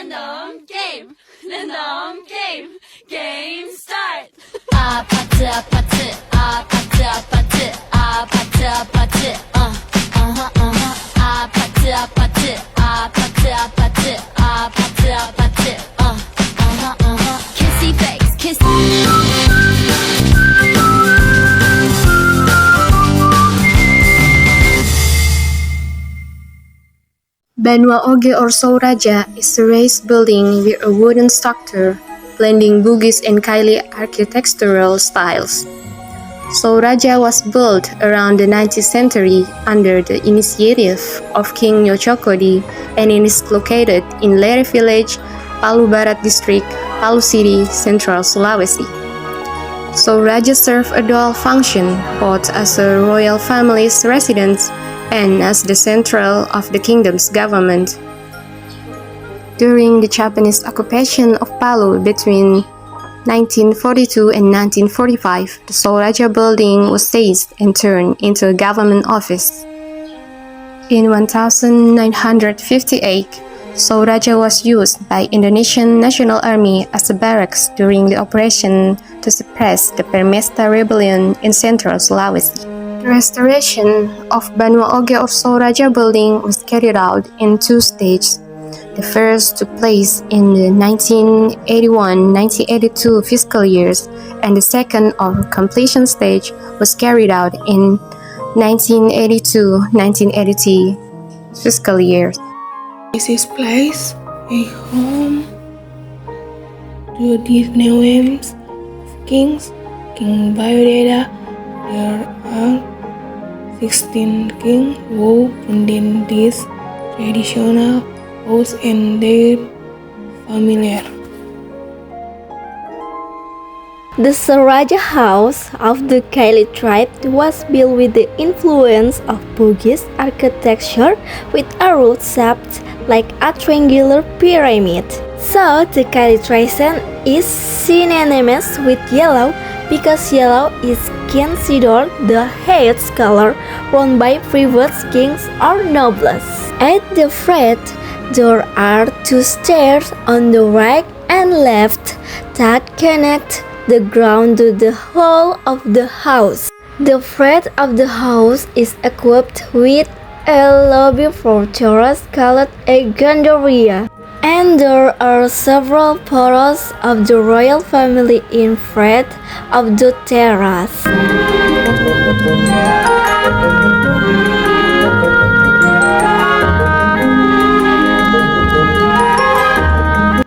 Random game. Random game. Game start. 아파트 아파트 아파트 아파트 아파트 아파트 아파트 아파트 아파트 아파트 아파트 아파트 Kissy face kiss Banwa Oge or Sauraja is a raised building with a wooden structure, blending Bugis and Kaili architectural styles. Sauraja was built around the 19th century under the initiative of King Nyocokodi and it is located in Lere Village, Palu Barat District, Palu City, Central Sulawesi. Sauraja served a dual function, both as a royal family's residence and as the central of the kingdom's government. During the Japanese occupation of Palu between 1942 and 1945, the Sauraja building was seized and turned into a government office. In 1958, Sauraja was used by Indonesian National Army as a barracks during the operation to suppress the Permesta rebellion in Central Sulawesi. The restoration of Banwa Oge or Sauraja building was carried out in two stages. The first took place in the 1981-1982 fiscal years, and the second or completion stage was carried out in 1982-1983 fiscal years. This is place a home to the names of kings. King Bayodera, there are 16 kings who founded this traditional house and their familiar. The Sauraja house of the Kaili tribe was built with the influence of Bugis architecture with a roof shaped like a triangular pyramid. So the Kaili tradition is synonymous with yellow because yellow is considered the highest color worn by previous kings or nobles. At the front, there are two stairs on the right and left that connect the ground to the hall of the house. The front of the house is equipped with a lobby for tourists called a gandaria. And there are several photos of the royal family in front of the terrace.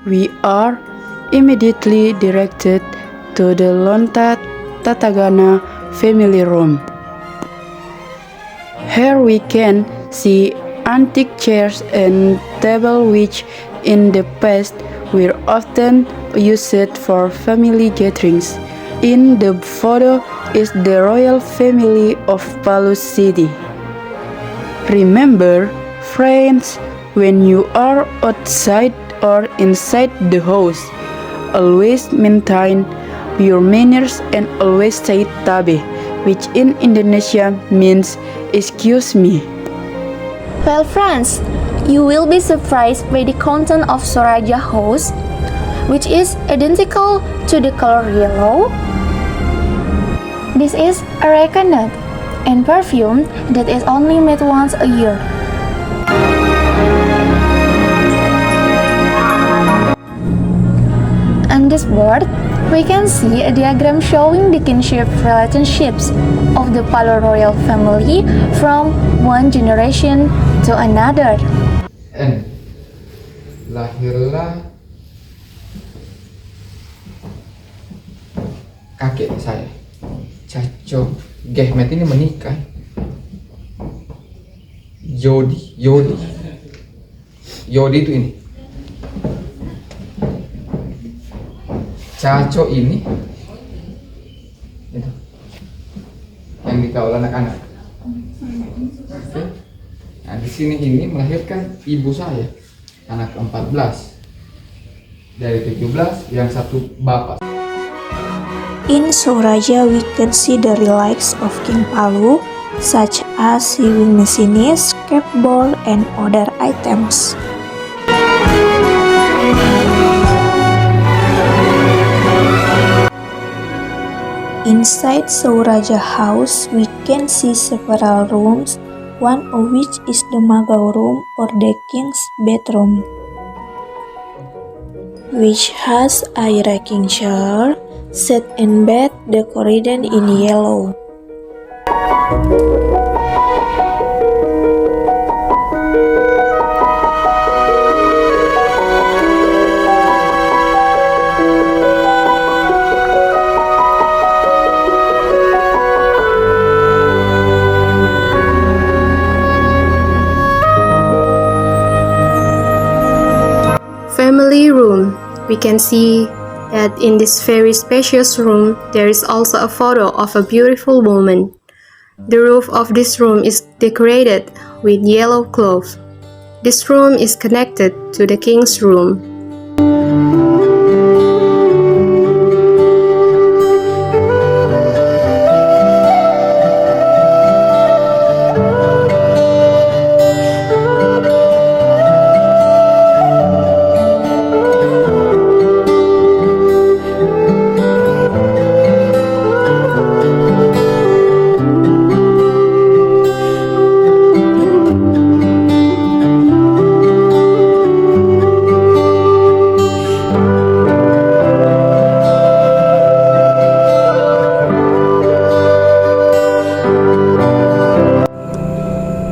We are immediately directed to the Lonta Tatagana family room. Here we can see antique chairs and tables which in the past were often used for family gatherings. In the photo is the royal family of Palu City. Remember, friends, when you are outside or inside the house, always maintain your manners and always say tabe, which in Indonesia means excuse me. Well, friends, you will be surprised by the content of Sauraja house, which is identical to the color yellow. This is a recanut and perfume that is only made once a year. On this board, we can see a diagram showing the kinship relationships of the Palu royal family from one generation to another. N. Lahirlah kakek saya, Caco Gehmet ini menikah. Yodi itu ini. Caco ini itu yang dikawal anak-anak. Oke. Nah di sini ini melahirkan ibu saya, anak ke-14 dari 17, yang satu bapak. In Sauraja we can see the relics of King Palu such as sewing machines, skateboard, and other items. Inside Sauraja house, we can see several rooms, one of which is the Magau room or the king's bedroom, which has a rocking chair set in bed decorated in yellow. Family room. We can see that in this very spacious room, there is also a photo of a beautiful woman. The roof of this room is decorated with yellow cloth. This room is connected to the king's room.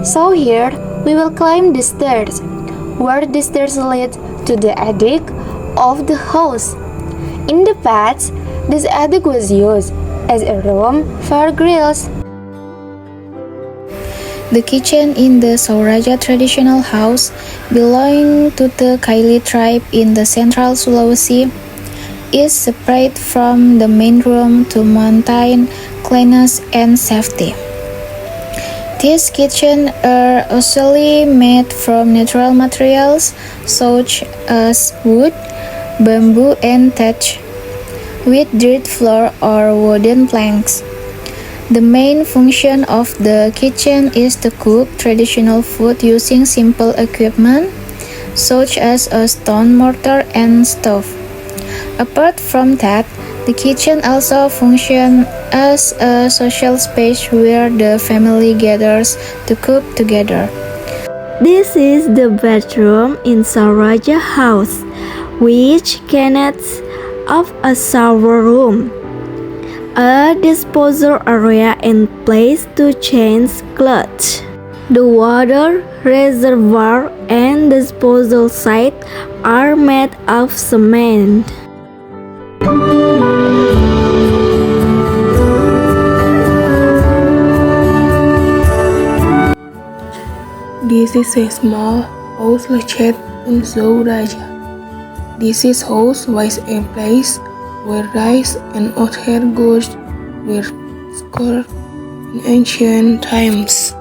So here, we will climb the stairs, where the stairs lead to the attic of the house. In the past, this attic was used as a room for grills. The kitchen in the Sauraja traditional house, belonging to the Kaili tribe in the central Sulawesi, is separate from the main room to maintain cleanliness and safety. These kitchens are usually made from natural materials such as wood, bamboo, and thatch, with dirt floor or wooden planks. The main function of the kitchen is to cook traditional food using simple equipment, such as a stone mortar and stove. Apart from that, the kitchen also functions as a social space where the family gathers to cook together. This is the bedroom in Sauraja house, which consists of a shower room, a disposal area and place to change clothes. The water reservoir and disposal site are made of cement. This is a small house located in Sauraja. This house was a place where rice and other goods were stored in ancient times.